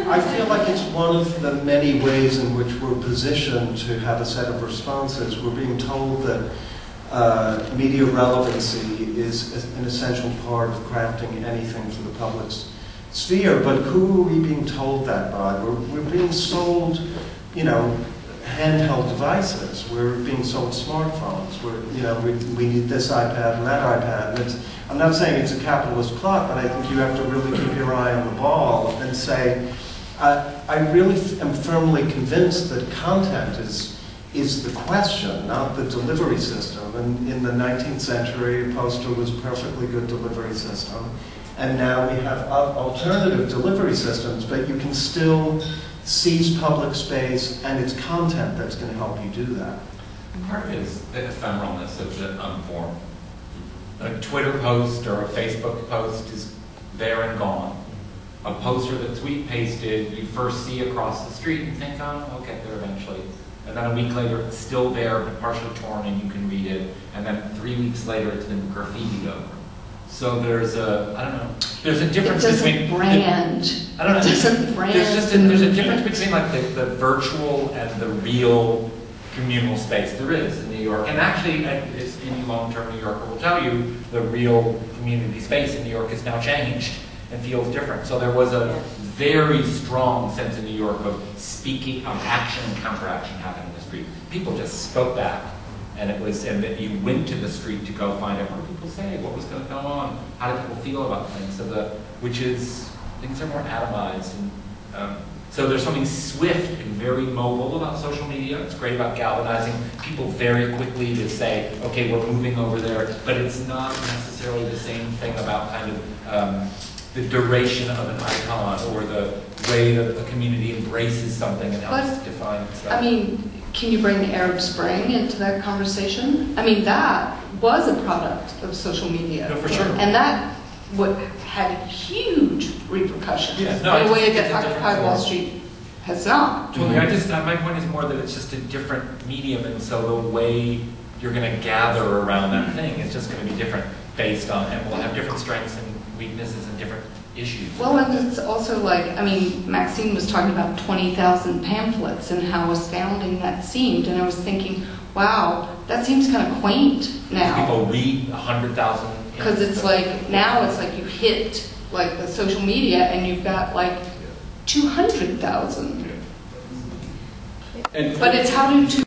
I feel like it's one of the many ways in which we're positioned to have a set of responses. We're being told that media relevancy is an essential part of crafting anything for the public sphere, but who are we being told that by? We're being sold, you know, handheld devices. We're being sold smartphones. We need this iPad and that iPad. And I'm not saying it's a capitalist plot, but I think you have to really keep your eye on the ball and say, I really am firmly convinced that content is the question, not the delivery system. And in the 19th century, a poster was a perfectly good delivery system. And now we have alternative delivery systems, but you can still seize public space, and it's content that's going to help you do that. Part of it is the ephemeralness of the unformed. A Twitter post or a Facebook post is there and gone. A poster that's tweet pasted, you first see across the street and think, oh, I'll get there eventually. And then a week later, it's still there, but partially torn, and you can read it. And then 3 weeks later, it's been graffitied over. So there's a, I don't know, there's a difference between brand. I don't know. Brand. There's a difference between like the virtual and the real communal space there is in New York. And actually, any long-term New Yorker will tell you, the real community space in New York has now changed and feels different. So there was a very strong sense in New York of speaking, of action and counteraction happening in the street. People just spoke back. And that you went to the street to go find out what do people say, what was going to go on, how did people feel about things. So things are more atomized, and so there's something swift and very mobile about social media. It's great about galvanizing people very quickly to say, okay, we're moving over there, but it's not necessarily the same thing about kind of the duration of an icon or the way that a community embraces something and helps define itself. I mean, can you bring the Arab Spring into that conversation? I mean, that was a product of social media. No, for sure. And that had huge repercussions in a way that Occupy Wall Street has not. Totally. My point is more that it's just a different medium, and so the way you're going to gather around that thing is just going to be different based on, and we'll have different strengths and weaknesses and different issues. Well, and it's also like, I mean, Maxine was talking about 20,000 pamphlets and how astounding that seemed, and I was thinking, wow, that seems kind of quaint now. People read 100,000. Because it's like, now it's like you hit like the social media and you've got like 200,000. But it's how to